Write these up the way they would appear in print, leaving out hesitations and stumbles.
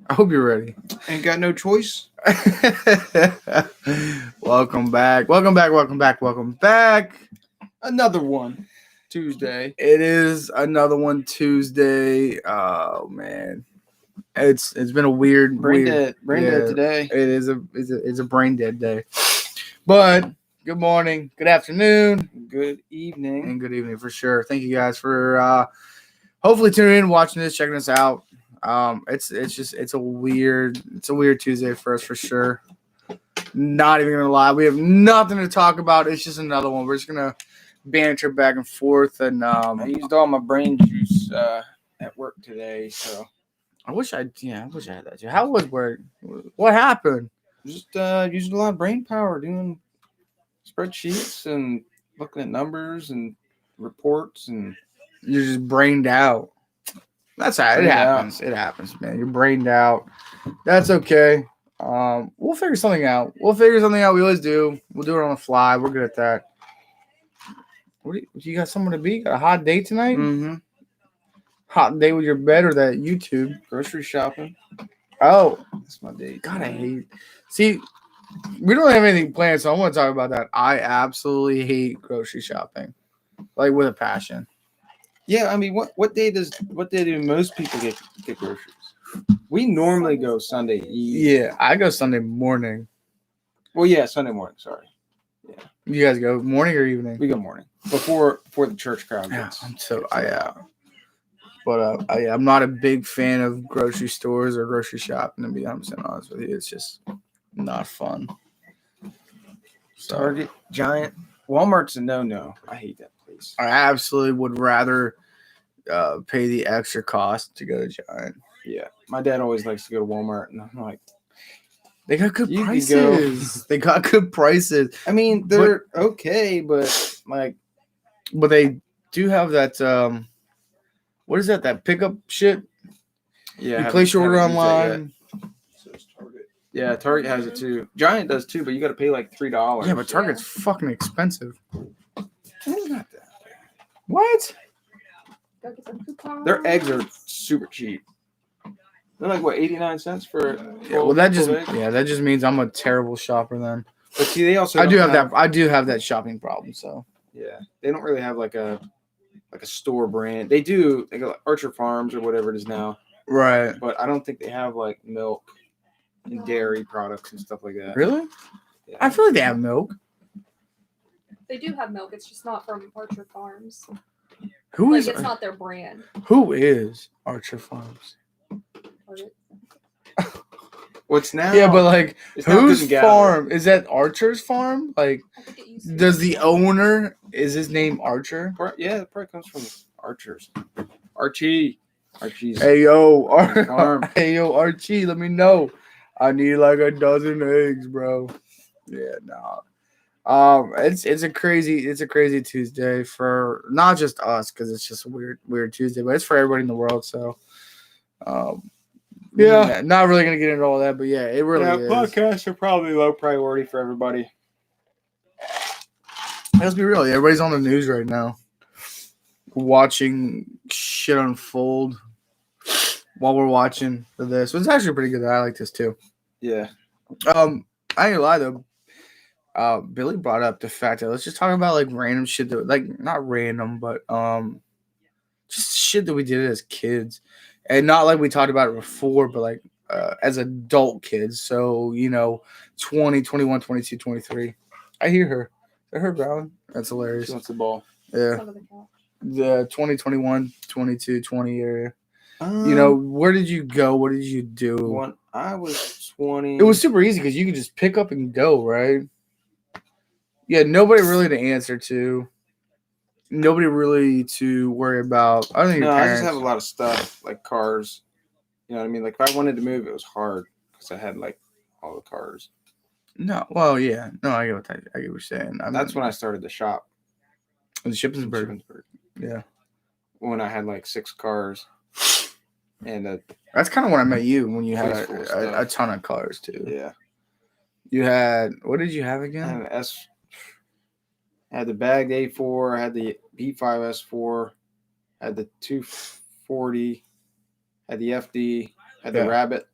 I hope you're ready. Ain't got no choice. Welcome back. Another one. Tuesday. It is another one Tuesday. Oh man. It's been a weird Brain dead today. It is a brain dead day. But good morning, good afternoon, good evening, and good evening for sure. Thank you guys for hopefully tuning in, watching this, checking us out. It's a weird Tuesday for us for sure. Not even gonna lie, we have nothing to talk about. It's just another one. We're just gonna banter back and forth, and I used all my brain juice at work today, so I wish I had that. How was work? What happened? Just using a lot of brain power, doing spreadsheets and looking at numbers and reports, and you're just brained out. That's how it happens. It happens, man. You're brained out. That's okay. We'll figure something out. We always do. We'll do it on the fly. We're good at that. You got somewhere to be? Got a hot day tonight? Mm-hmm. Hot day with your bed or that YouTube? Grocery shopping. Oh. That's my date. God, I hate. See, we don't have anything planned, so I want to talk about that. I absolutely hate grocery shopping. Like, with a passion. Yeah, I mean, what day do most people get groceries? We normally go Sunday Eve. Yeah, I go Sunday morning. Well, yeah, Sunday morning. Sorry. Yeah. You guys go morning or evening? We go morning before the church crowd gets. I'm not a big fan of grocery stores or grocery shopping. To be honest with you, it's just not fun. So, Target, Giant, Walmart's a no. I hate that place. I absolutely would rather pay the extra cost to go to Giant. Yeah, my dad always likes to go to Walmart, and I'm like, they got good prices. They got good prices. I mean, they're okay, but they do have that. What is that? That pickup shit? Yeah, you place your order online. So it's Target. Yeah, Target has it too. Giant does too, but you got to pay like $3. Yeah, but Target's fucking expensive. It's not that bad. What? Their eggs are super cheap. They're like 89 cents for. That just means I'm a terrible shopper then. But see, they also I do have that shopping problem. So yeah, they don't really have like a store brand. They do like Archer Farms or whatever it is now. Right. But I don't think they have like milk and dairy products and stuff like that. Really? Yeah. I feel like they have milk. They do have milk. It's just not from Archer Farms. It's not their brand. Who is Archer Farms? What's now? Yeah, but like, whose farm is that? Archer's farm? Like, does the owner is his name Archer? Yeah, it probably comes from Archer's. Archie's. Hey yo, Archie, let me know. I need like a dozen eggs, bro. Yeah, nah. It's a crazy Tuesday for not just us because it's just a weird Tuesday, but it's for everybody in the world. So, yeah, not really gonna get into all that, but yeah, it really is. Podcasts are probably low priority for everybody. Let's be real. Everybody's on the news right now, watching shit unfold while we're watching this. It's actually pretty good. I like this too. Yeah. I ain't gonna lie though. Billy brought up the fact that let's just talk about like random shit that not random, but just shit that we did as kids, and not like we talked about it before, but like as adult kids. So 20, 21, 22, 23. I hear her. Is that her growling? That's hilarious. She wants the ball. Yeah. The 20, 21, 22, 20 area. Where did you go? What did you do? When I was 20. It was super easy because you could just pick up and go, right? Yeah, nobody really to answer to. Nobody really to worry about. I don't think I just have a lot of stuff, like cars. You know what I mean? Like, if I wanted to move, it was hard because I had, like, all the cars. No, well, yeah. No, I get what you're saying. That's when I started the shop. In Shippensburg. Yeah. When I had, like, 6 cars. And that's kind of when I met you, when you had a ton of cars, too. Yeah. You had, what did you have again? I had the bagged A4, I had the B5 S4, I had the 240, had the FD, had the Rabbit.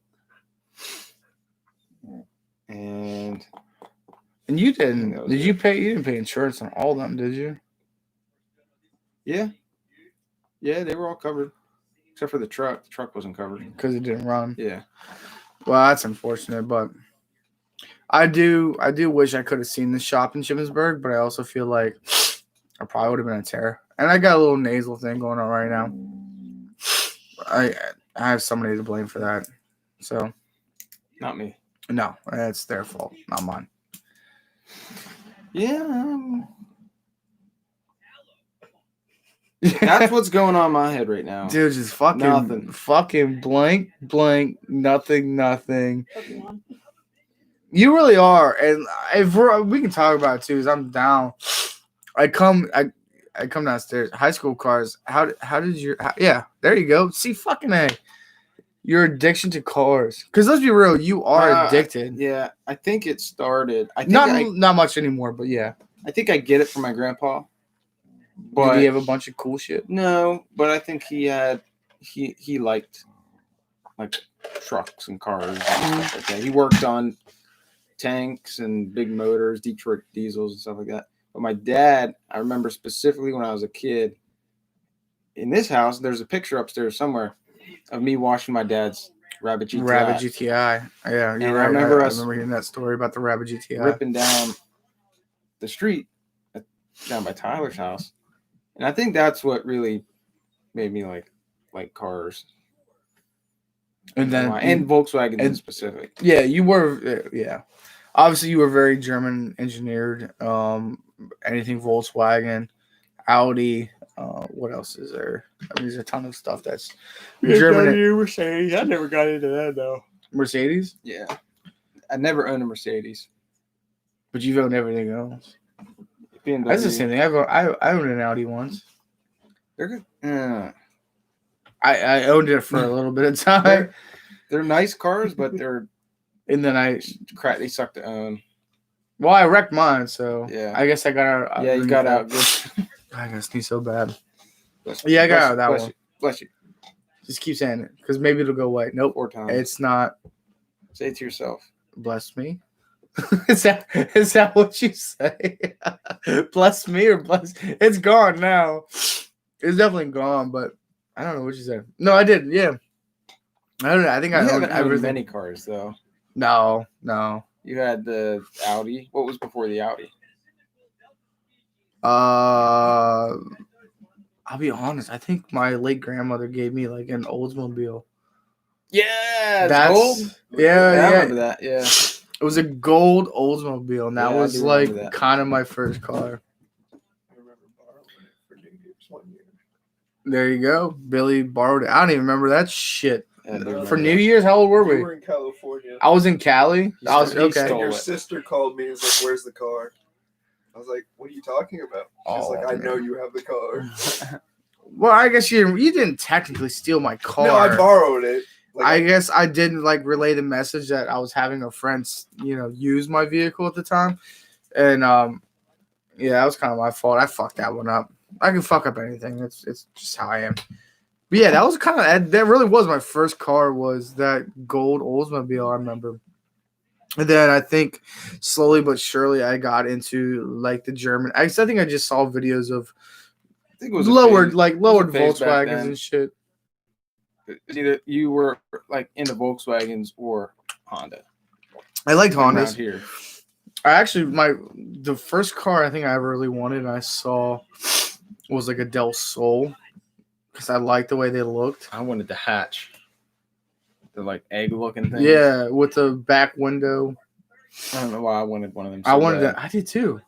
And you that didn't? was Did it. you pay? You didn't pay insurance on all of them, did you? yeah, they were all covered except for the truck. The truck wasn't covered. Because it didn't run. Yeah. Well, that's unfortunate, but I do wish I could have seen the shop in Shippensburg, but I also feel like I probably would have been a terror. And I got a little nasal thing going on right now. I have somebody to blame for that. So Not me. no, it's their fault, not mine. Yeah. That's what's going on in my head right now. Dude, just fucking blank, nothing. Pokemon. You really are, and we can talk about it too. Cause I'm down. I come downstairs. High school cars. How did you? Yeah, there you go. See, fucking A. Your addiction to cars. Because let's be real, you are addicted. Yeah, I think it started. I think not much anymore, but yeah. I think I get it from my grandpa. But did he have a bunch of cool shit? No, but I think he liked like trucks and cars and stuff like that. He worked on tanks and big motors, Detroit diesels and stuff like that. But my dad, I remember specifically when I was a kid, in this house, there's a picture upstairs somewhere of me washing my dad's Rabbit GTI. Rabbit GTI. Yeah, you're right. I remember hearing that story about the Rabbit GTI. Ripping down the street down by Tyler's house. And I think that's what really made me like cars. And Volkswagen in specific. Yeah, you were. Yeah, obviously you were very German engineered. Anything Volkswagen, Audi. What else is there? I mean, there's a ton of stuff that's German. Mercedes. I never got into that though. Mercedes? Yeah, I never owned a Mercedes. But you've owned everything else. BMW. That's the same thing. I owned an Audi once. They're good. I owned it for a little bit of time. They're nice cars, but they're and then they suck to own. Well, I wrecked mine, so yeah. I guess I got out. Yeah, you got out good. I got sneeze so bad. Yeah, I got out of that one. Bless you. Just keep saying it, because maybe it'll go away. Nope. 4 times. It's not. Say it to yourself. Bless me. Is that what you say? Bless me or bless? It's gone now. It's definitely gone, but I don't know what you said. No, I didn't. Yeah. I don't know. I think I owned everything. Many cars though. No. You had the Audi. What was before the Audi? I'll be honest. I think my late grandmother gave me like an Oldsmobile. Yeah, that's gold. Yeah, I remember that. Yeah, it was a gold Oldsmobile, and that was like kind of my first car. I remember borrowing it for New Year's one year. There you go. Billy borrowed it. I don't even remember that shit. For New that. Year's, how old were We we? were in California. I was in Cali. I was He okay. stole Your it. sister called me and was like, "Where's the car?" I was like, "What are you talking about?" She's like, "I know you have the car." Well, I guess you didn't technically steal my car. No, I borrowed it. Like, I guess I didn't relay the message that I was having a friend, use my vehicle at the time, and yeah, that was kind of my fault. I fucked that one up. I can fuck up anything. It's just how I am. But yeah, that was that really was my first car. Was that gold Oldsmobile? I remember. And then I think slowly but surely I got into like the German. I think I just saw videos of lowered Volkswagens and shit. Either you were like into Volkswagens or Honda. I liked Hondas. Around here. I actually the first car I think I ever really wanted and I saw was like a Del Sol because I liked the way they looked. I wanted the hatch. The like egg looking thing. Yeah, with the back window. I don't know why I wanted one of them. I wanted that. I did too.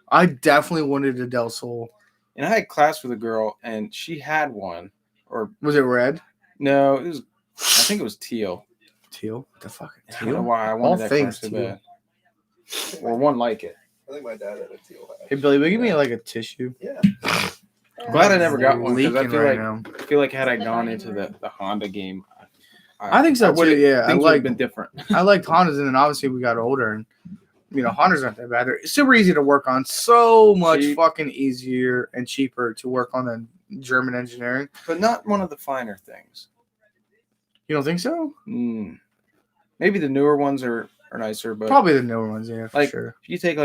I definitely wanted a Del Sol. And I had class with a girl, and she had one. Or was it red? No, it was. I think it was teal. Teal? What the fuck? Teal? I don't know why I wanted that car so bad. Or one like it. I think my dad had a teal hat. Hey Billy, will you give me like a tissue? Yeah. Glad I never got one because I feel like had I gone into the Honda game, I think so too. Yeah, things would have been different. I liked Hondas, and then obviously we got older, and Hondas aren't that bad. They're super easy to work on, so much fucking easier and cheaper to work on than German engineering. But not one of the finer things. You don't think so? Maybe Maybe the newer ones are nicer, but Probably the newer ones, yeah, for like sure. if you take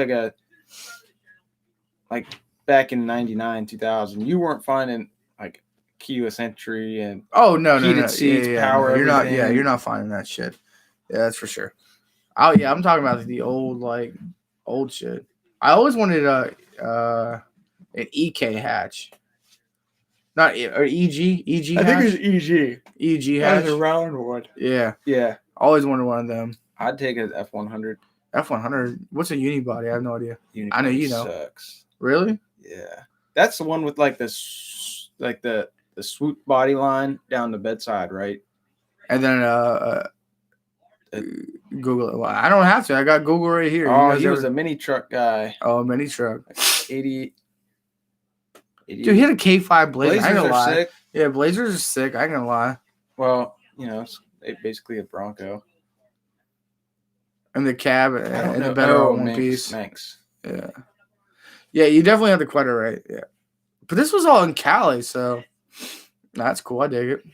like back in 99, 2000, you weren't finding like keyless entry and Oh no, heated seats, power You're not. Yeah, everything. you're not finding that shit. Yeah, that's for sure. Oh yeah, I'm talking about the old shit. I always wanted an EK hatch, not or EG I think hatch. it's EG. EG That hatch. was a round one. Yeah, Yeah, always wanted one of them. I'd take an F100. F100. What's a unibody? I have no idea. Unibody I know you know. Sucks. Really? Yeah, that's the one with like this, like the swoop body line down the bedside, right? And then Google it. Well, I don't have to. I got Google right here. Oh, he was a mini truck guy. Oh, mini truck. Like 80. Dude, he had a K5 Blazer. I ain't gonna are lie. sick. Yeah, Blazers are sick. I ain't gonna lie. Well, it's basically a Bronco. And the cab and the better on one piece. Manx. Yeah. Yeah, you definitely have the Quetta right. Yeah. But this was all in Cali, so that's cool. I dig it.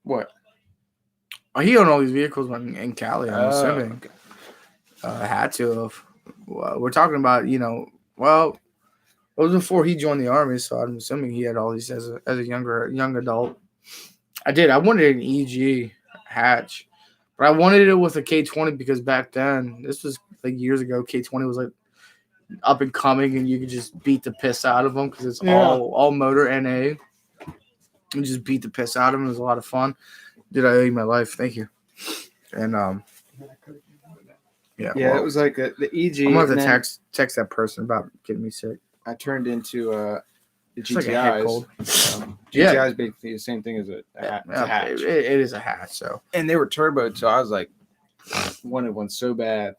What? Oh, he owned all these vehicles in Cali, I'm assuming. Okay. Had to have. Well, we're talking about, well, it was before he joined the Army, so I'm assuming he had all these as a young adult. I did. I wanted an EG hatch, but I wanted it with a K20 because back then, this was like years ago, K20 was like up and coming, and you could just beat the piss out of them because it's all motor NA. And just beat the piss out of them. It was a lot of fun. Dude, I owe you my life. Thank you. And yeah, it was like the EG. I'm gonna have to text that person about getting me sick. I turned into the It's like a head GTIs. cold. GTI is basically the same thing as a hatch. It's a hatch. It is a hatch. So And they were turboed, so I was like, wanted one so bad.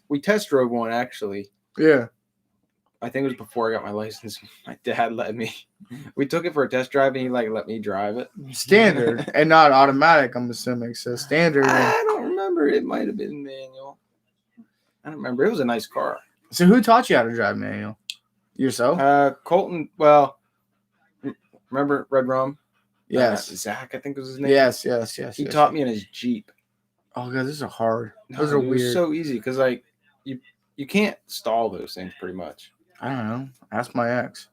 We test drove one actually. yeah, I think it was before I got my license. My dad let me. We took it for a test drive, and he let me drive it. standard and not automatic. I'm assuming so. Standard. I don't remember. It might have been manual. I don't remember. It was a nice car. So who taught you how to drive manual? Yourself? Colton. Well, remember Red Rum? Yes. Zach, I think was his name. Yes. He taught me in his Jeep. Oh god, these are hard. Those No, are it weird. was so easy because you can't stall those things pretty much. I don't know. Ask my ex.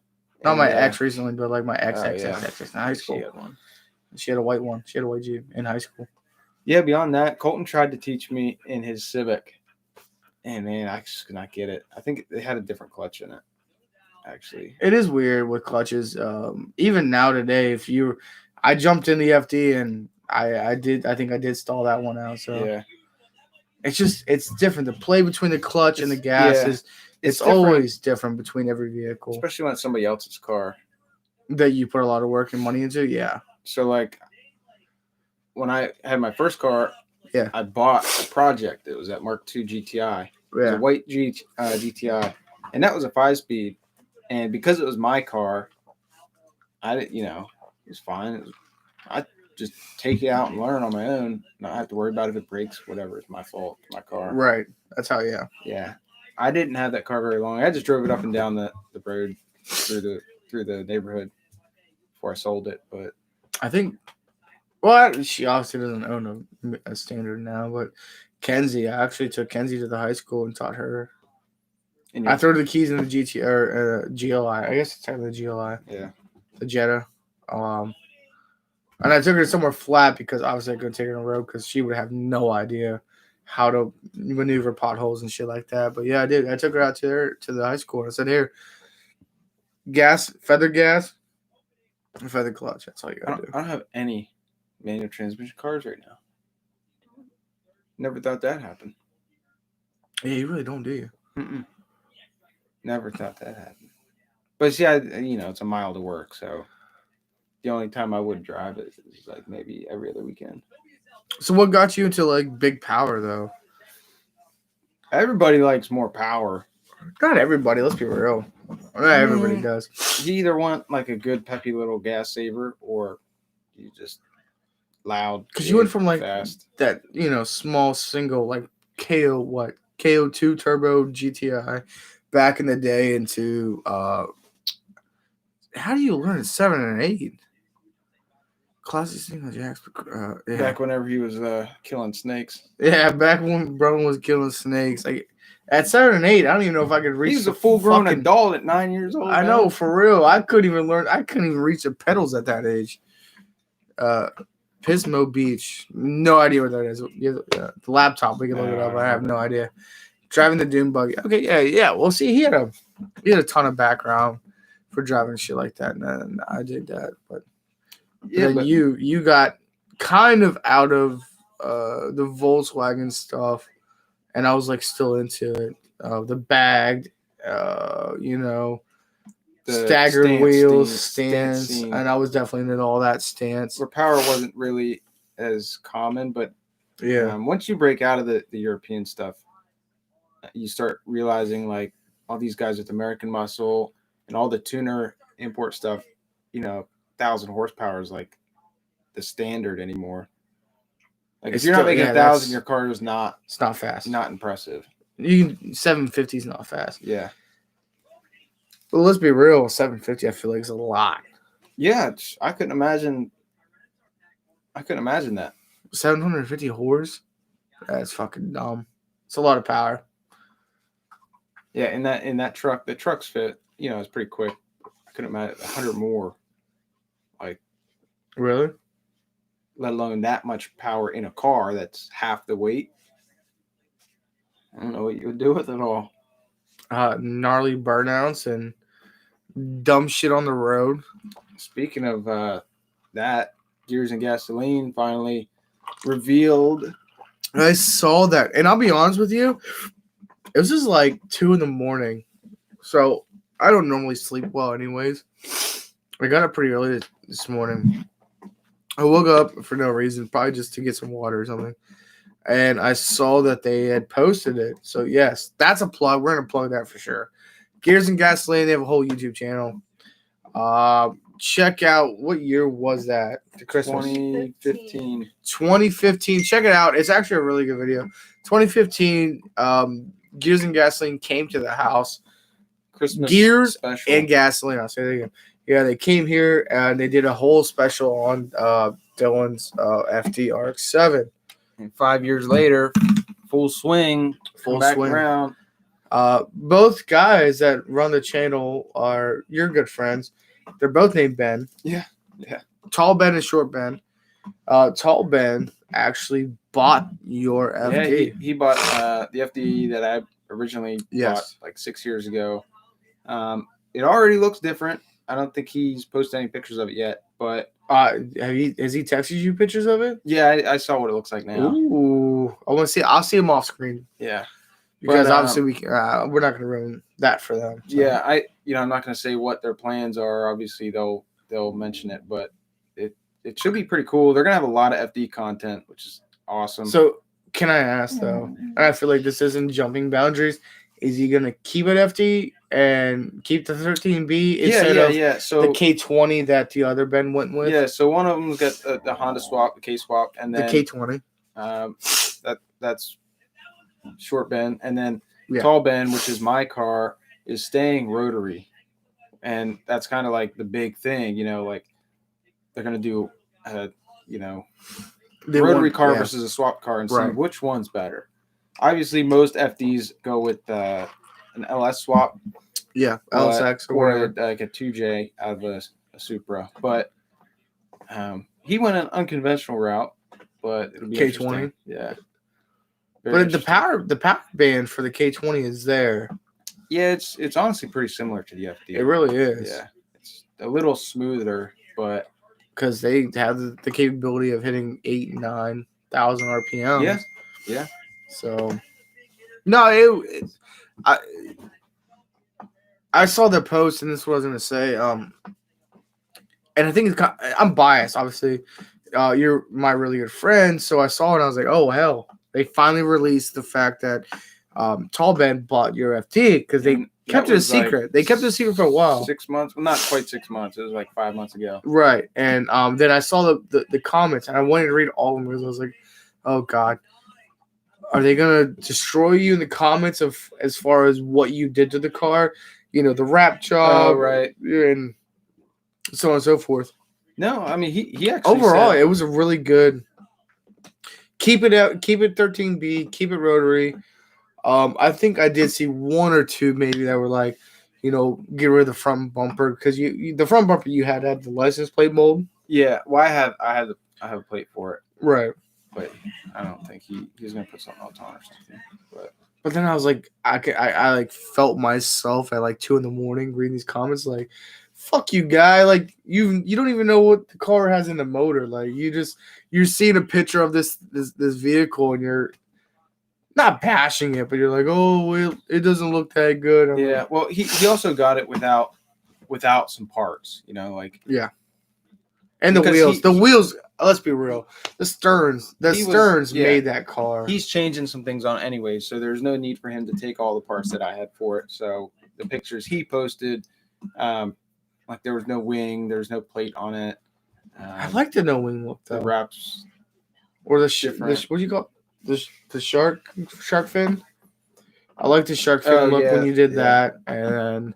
Not my ex recently, but like my ex in high school. She had one. She had a white one. She had a white Jeep in high school. Yeah, beyond that, Colton tried to teach me in his Civic. And man, I just could not get it. I think they had a different clutch in it, actually. It is weird with clutches. Even now today, I jumped in the FD and I think I did stall that one out. So Yeah. it's different. The play between the clutch and the gas is it's always different between every vehicle Especially when it's somebody else's car. that you put a lot of work and money into. Yeah. So like when I had my first car, Yeah. I bought a project. It was that Mark II GTI. It was Yeah. a white GTI. And that was a 5-speed. And because it was my car, I didn't, it was fine. I just take it out and learn on my own. Not have to worry about if it breaks, whatever. It's my fault. It's my car. Right. That's how. Yeah. Yeah. I didn't have that car very long. I just drove it up and down the road through the neighborhood before I sold it. But I think. Well, she obviously doesn't own a standard now, but Kenzie, I actually took Kenzie to the high school and taught her. I threw the keys in the GT or GLI. I guess it's technically the GLI. Yeah. The Jetta. And I took her somewhere flat because obviously I couldn't take her on the road because she would have no idea how to maneuver potholes and shit like that. But yeah, I did. I took her out to the high school and I said, "Here, feather gas, and feather clutch. That's all you gotta do." I don't have any manual transmission cars right now. Never thought that happened. Yeah, you really don't, do you? Mm-mm. Never thought that happened. But see, it's a mile to work, so the only time I would drive it is like maybe every other weekend. So what got you into like big power though? Everybody likes more power. Not everybody. Let's be real. Not everybody does. You either want like a good peppy little gas saver, or you just loud. Because you went from like fast. that, small single like KO2 turbo GTI back in the day into how do you learn 7 and 8? Classic single jacks. Yeah. Back whenever he was killing snakes. Yeah, back when Bro was killing snakes. Like at 7 and 8, I don't even know if I could reach. He was the a full-grown fucking adult at 9 years old. I know, for real. I couldn't even reach the pedals at that age. Pismo Beach. No idea what that is. The laptop, we can look it up. I have no idea. Driving the dune buggy. Okay, yeah. Well, see, he had a ton of background for driving shit like that, and I did that. But you got kind of out of the Volkswagen stuff, and I was like still into it. The bagged, the staggered wheels, stance, and I was definitely into all that stance. Where power wasn't really as common, but yeah, once you break out of the European stuff, you start realizing like all these guys with American muscle and all the tuner import stuff, 1,000 horsepower is like the standard anymore. Like if you're not making 1,000, your car is not. It's not fast. Not impressive. 750 is not fast. Yeah. Well, let's be real. 750, I feel like is a lot. Yeah, I couldn't imagine that. 750 horse. That's fucking dumb. It's a lot of power. Yeah, in that truck, the truck's fit. It's pretty quick. I couldn't imagine 100 more. Like, really? Let alone that much power in a car that's half the weight. I don't know what you would do with it all. Gnarly burnouts and dumb shit on the road. Speaking of that, Gears and Gasoline finally revealed. I saw that, and I'll be honest with you, it was just like 2 a.m. So I don't normally sleep well, anyways. I got up pretty early this morning. I woke up for no reason, probably just to get some water or something. And I saw that they had posted it. So, yes, that's a plug. We're going to plug that for sure. Gears and Gasoline, they have a whole YouTube channel. Check out, what year was that? The Christmas? 2015. 2015. Check it out. It's actually a really good video. 2015, Gears and Gasoline came to the house. Christmas Gears special. and Gasoline. I'll say that again. Yeah, they came here and they did a whole special on Dylan's FD RX-7. And 5 years later, full swing. Back around. Both guys that run the channel are your good friends. They're both named Ben. Yeah. Tall Ben and Short Ben. Tall Ben actually bought your FD. Yeah, he bought the FD that I originally bought like 6 years ago. It already looks different. I don't think he's posted any pictures of it yet, but has he texted you pictures of it? Yeah, I saw what it looks like now. Ooh, I want to see. I'll see him off screen. Yeah, because obviously we're not going to ruin that for them. So. Yeah, I'm not going to say what their plans are. Obviously, they'll mention it, but it should be pretty cool. They're going to have a lot of FD content, which is awesome. So, can I ask though? And I feel like this isn't jumping boundaries. Is he going to keep it FD and keep the 13B instead of so, the K20 that the other Ben went with? Yeah, so one of them's got the Honda swap, the K swap, and then the K20. That's Short Ben, and then Tall Ben, which is my car, is staying rotary, and that's kind of like the big thing, like they're gonna do, rotary car versus a swap car and see which one's better. Obviously, most FDs go with an LS swap. Yeah, LSX or like a 2J out of a Supra. But he went an unconventional route, but it'll be K20. Yeah. But the power band for the K20 is there. Yeah, it's honestly pretty similar to the FD. It really is. Yeah. It's a little smoother, but because they have the capability of hitting 8,000 and 9,000 RPMs. Yeah. So, no, I saw the post, and this is what I was going to say. And I think I'm biased, obviously. You're my really good friend, so I saw it, and I was like, oh, hell. They finally released the fact that Tall Ben bought your FT because they kept it a secret. Like, they kept it a secret for a while. 6 months. Well, not quite 6 months. It was like 5 months ago. Right. And then I saw the comments, and I wanted to read all of them because I was like, oh, God. Are they going to destroy you in the comments as far as what you did to the car? The wrap job. Oh, right. And so on and so forth. No, I mean he actually Overall, said, it was a really good. Keep it out. Keep it 13B. Keep it rotary. I think I did see one or two maybe that were like, get rid of the front bumper because the front bumper you had the license plate mold. yeah. Well, I have a plate for it, Right. but I don't think he's gonna put something else on or something. But then I was like, I like felt myself at like 2 a.m. reading these comments like, fuck you, guy. Like you don't even know what the car has in the motor. Like you're seeing a picture of this vehicle and you're not bashing it, but you're like, oh, it doesn't look that good. I'm Yeah. like, Well, he also got it without some parts. Like yeah. And the because wheels. Let's be real. The Stearns made that car. he's changing some things on it anyway, so there's no need for him to take all the parts that I had for it. So the pictures he posted, like there was no wing, there's no plate on it. I like the no wing look though. The wraps or the different. what do you call it? The shark fin. I like the shark fin look when you did that, and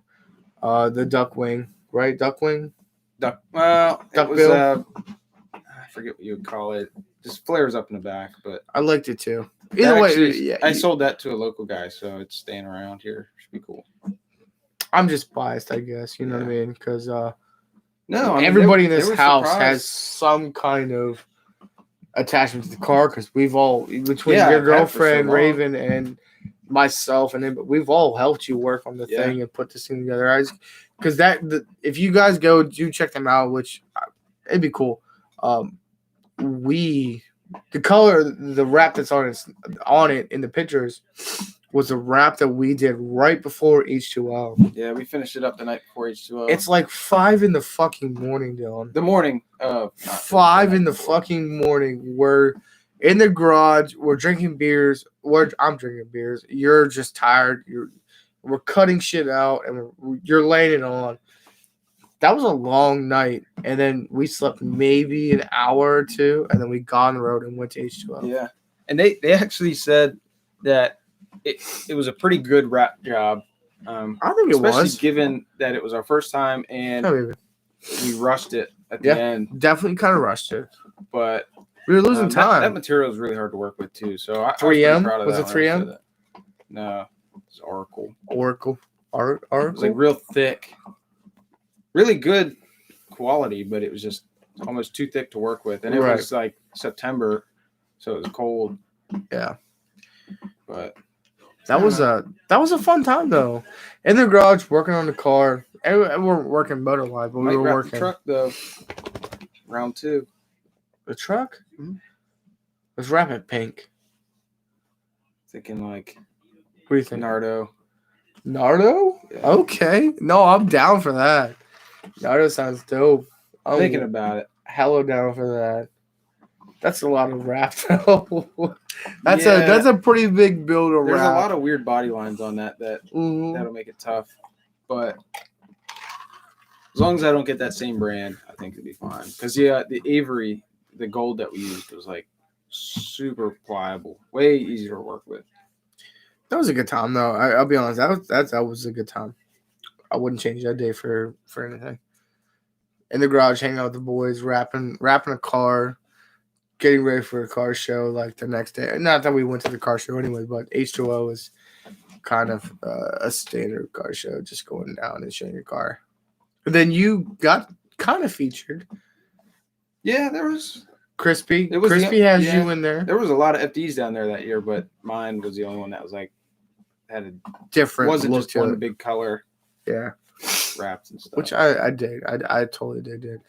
the duck wing, right? Duck wing. Duck. Well, duck it was, bill. I forget what you would call it. Just flares up in the back, but I liked it too. Either way, actually, I sold that to a local guy, so it's staying around here. Should be cool. I'm just biased, I guess. You know what I mean? Because everybody in this house has some kind of attachment to the car. Because we've all, between your girlfriend, Raven, and myself, and we've all helped you work on the thing and put this thing together. Because if you guys go, do check them out, which it'd be cool. The color, the wrap that's on it in the pictures was a wrap that we did right before H2O. Yeah, we finished it up the night before H2O. It's like 5 in the fucking morning, Dylan. The morning. 5 in the fucking morning. We're in the garage. We're drinking beers. I'm drinking beers. You're just tired. We're cutting shit out, and you're laying it on. That was a long night, and then we slept maybe an hour or two, and then we got on the road and went to H2O. Yeah, and they actually said that it was a pretty good wrap job. I think it was, especially given that it was our first time and we rushed it at the end. Definitely kind of rushed it, but we were losing time. That material is really hard to work with too. So 3M was it 3M? No, it's Oracle. Oracle. It was like real thick. Really good quality, but it was just almost too thick to work with. And it was like September, so it was cold. Yeah. But that was a fun time though. In the garage working on the car. And we weren't working motor live, but we were working. The truck though. Round 2. The truck? Mm-hmm. Let's wrap it pink. Thinking like, what do you think? Nardo? Yeah. Okay. No, I'm down for that. Nardo sounds dope. I'm thinking about it. Hello down for that. That's a lot of wrap though. That's a pretty big build of There's wrap. a lot of weird body lines on that'll make it tough. But as long as I don't get that same brand, I think it'll be fine. Because the Avery, the gold that we used was like super pliable, way easier to work with. That was a good time though. I'll be honest. That was a good time. I wouldn't change that day for anything. In the garage, hanging out with the boys, wrapping a car, getting ready for a car show like the next day. Not that we went to the car show anyway, but H2O is kind of a standard car show, just going down and showing your car. And then you got kind of featured. Yeah, there was Crispy. Crispy has you in there. There was a lot of FDs down there that year, but mine was the only one that was like had a different. Wasn't just one big color. Yeah. Wraps and stuff. Which I did. I totally did.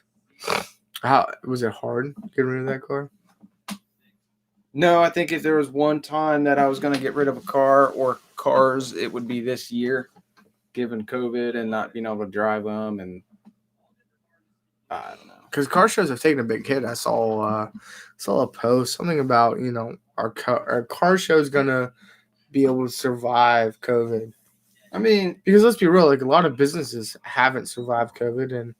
How was it hard getting rid of that car? No, I think if there was one time that I was going to get rid of a car or cars, it would be this year, given COVID and not being able to drive them. And I don't know. Because car shows have taken a big hit. I saw a post, something about, our car show is going to be able to survive COVID. I mean, because let's be real, like a lot of businesses haven't survived COVID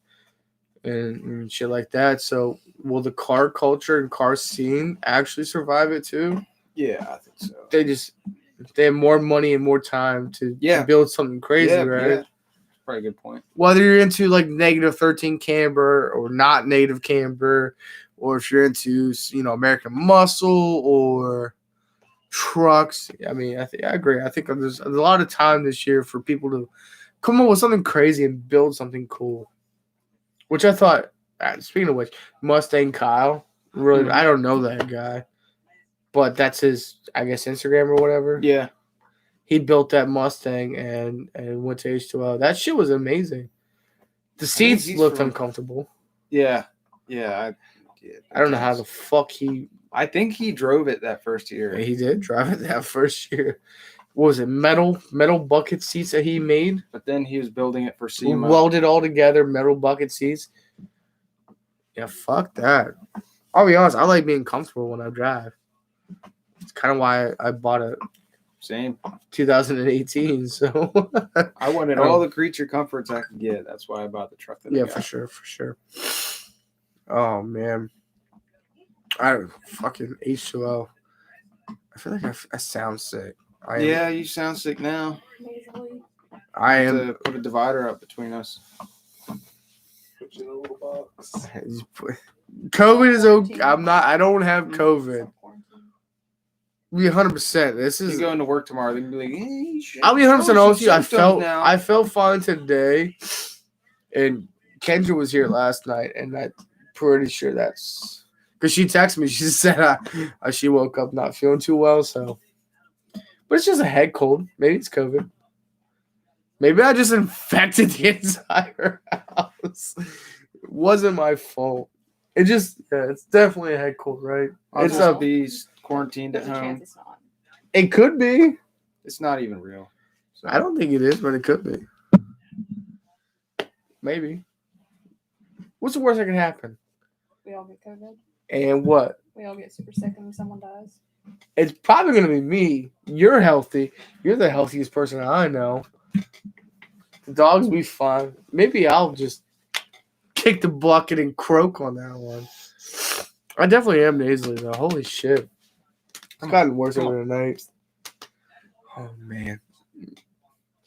and shit like that. So will the car culture and car scene actually survive it too? Yeah, I think so. They have more money and more time to build something crazy, right? Yeah. probably a good point. Whether you're into like -13 camber or not native camber, or if you're into, you know, American Muscle or trucks. I mean, I agree. I think there's a lot of time this year for people to come up with something crazy and build something cool. Which I thought, speaking of which, Mustang Kyle, really, I don't know that guy, but that's his, I guess, Instagram or whatever. Yeah. He built that Mustang and went to H2O. That shit was amazing. The seats looked uncomfortable. Yeah. Yeah. I don't know how the fuck I think he drove it that first year. Yeah, he did drive it that first year. What was it, metal bucket seats that he made? But then he was building it for SEMA. Welded all together, metal bucket seats. Yeah, fuck that. I'll be honest, I like being comfortable when I drive. It's kind of why I bought a Same. 2018. So I wanted all the creature comforts I could get. That's why I bought the truck. Yeah, for sure. Oh man, I fucking H2O. I feel like I sound sick. Yeah, you sound sick now. Nasally. I am. To put a divider up between us. Put you in a little box. COVID is okay. I don't have COVID. We 100%. This is. You go into work tomorrow, they can be like, hey, shit. I'll be 100% honest with you. I now. felt fine today, and Kendra was here last night, and I'm pretty sure that's because she texted me. She said she woke up not feeling too well, so. But it's just a head cold. Maybe it's COVID. Maybe I just infected the entire house. It wasn't my fault. It's definitely a head cold, right? It's up. He's quarantined at There's a home. chance it's not. It could be. It's not even real. So. I don't think it is, but it could be. Maybe. What's the worst that can happen? We all get COVID. And what? We all get super sick and someone dies. It's probably going to be me. You're healthy. You're the healthiest person I know. The dogs be fine. Maybe I'll just kick the bucket and croak on that one. I definitely am nasally, though. Holy shit. It's gotten worse over the night. Oh, man.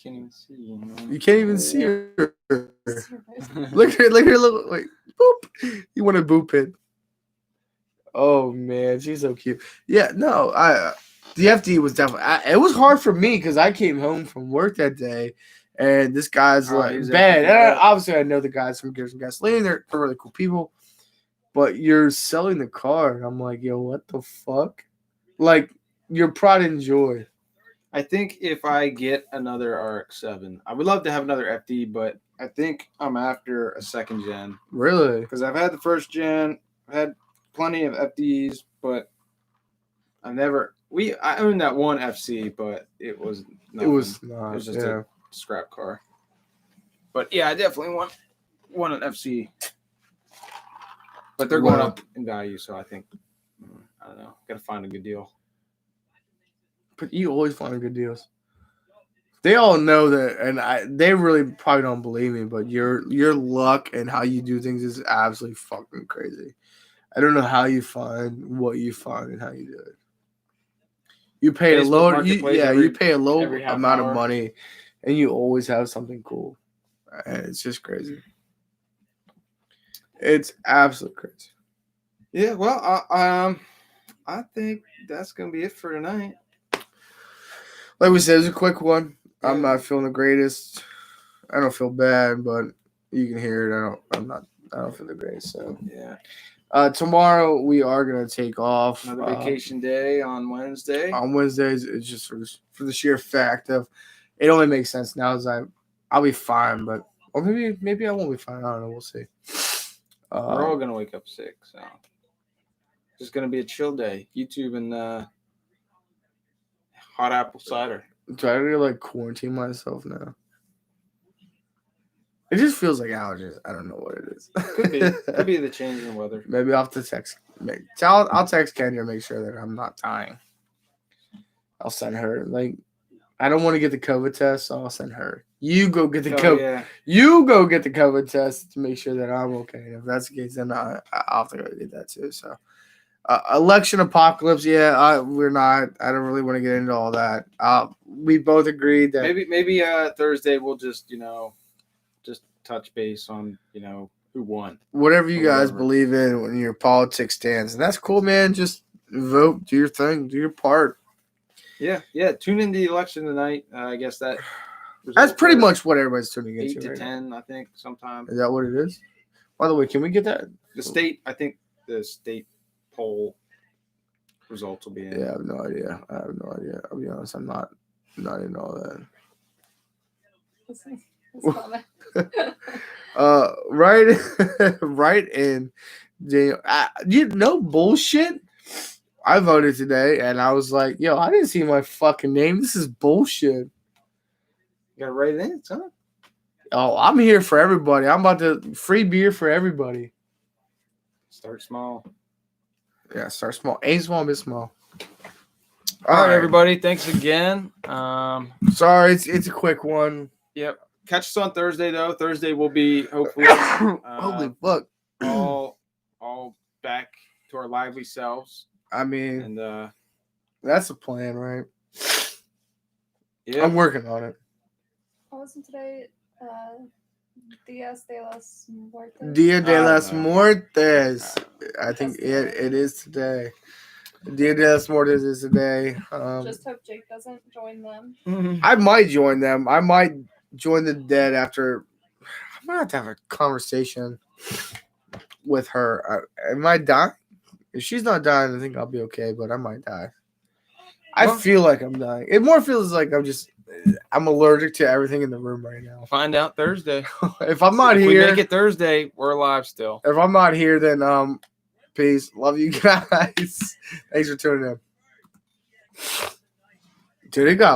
Can't even see. You can't even see her. Look at her little, like, boop. You want to boop it. Oh, man. She's so cute. Yeah, no, the FD was definitely, it was hard for me because I came home from work that day, and this guy's bad. And obviously, I know the guys from Gears and Gasoline. They're really cool people. But you're selling the car, and I'm like, yo, what the fuck? Like, your pride and joy. I think if I get another RX-7, I would love to have another FD, but I think I'm after a second gen. Really? Because I've had the first gen, I've had plenty of FDs, but I owned that one FC, but it was nothing. It was not. It was just a scrap car. But yeah, I definitely want an FC. But they're going up in value, so I think, I don't know, got to find a good deal. But you always find good deals. They all know that, and they really probably don't believe me, but your luck and how you do things is absolutely fucking crazy. I don't know how you find what you find and how you do it. You pay a low, you pay a low amount of money, and you always have something cool. And it's just crazy. It's absolutely crazy. Yeah, well, I think that's gonna be it for tonight. Like we said, it was a quick one. Yeah. I'm not feeling the greatest. I don't feel bad, but you can hear it. I don't feel the greatest. So yeah. Tomorrow we are gonna take off. Another vacation day on Wednesday. On Wednesdays, it's just for the sheer fact of it only makes sense now. As I'll be fine, but or maybe I won't be fine. I don't know. We'll see. We're all gonna wake up sick, so it's just gonna be a chill day. YouTube and hot apple cider. Do I need to like quarantine myself now? It just feels like allergies. I don't know what it is. Could be the change in weather. Maybe I'll have to text. I'll text Kendra, make sure that I'm not dying. I'll send her. Like, I don't want to get the COVID test, so I'll send her. You go get the COVID. Yeah. You go get the COVID test to make sure that I'm okay. And if that's the case, then I'll have to go get that too. So, election apocalypse. Yeah, we're not. I don't really want to get into all that. We both agreed that maybe Thursday we'll just touch base on, who won. Whatever you guys Whatever. believe in when your politics stands. And that's cool, man. Just vote, do your thing, do your part. Yeah. Tune in the election tonight. I guess that. That's pretty much what everybody's tuning 8 into. to Right 10, I think, sometime. Is that what it is? By the way, can we get that? I think the state poll results will be in. Yeah, I have no idea. I'll be honest. I'm not in all that. Right in, Daniel. Bullshit. I voted today, and I was like, "Yo, I didn't see my fucking name. This is bullshit." You gotta write it in, son. Oh, I'm here for everybody. I'm about to free beer for everybody. Start small. Yeah, start small. Aim small, miss small. All right, everybody. Thanks again. Sorry, it's a quick one. Yep. Catch us on Thursday though. Thursday will be hopefully Holy fuck! all back to our lively selves. I mean, And that's a plan, right? yeah, I'm working on it. Wasn't today Dias de los Muertos? Dia de las no. Muertes. I think it is today. Dia de los Muertes is today. Just hope Jake doesn't join them. I might join them. I might join the dead after. I'm gonna have to have a conversation with her. Am I dying? If she's not dying, I think I'll be okay. But I might die. I feel like I'm dying. It more feels like I'm allergic to everything in the room right now. Find out Thursday. If I'm not If here, we make it Thursday, we're alive still. if I'm not here, then peace. Love you guys. Thanks for tuning in. Here they go.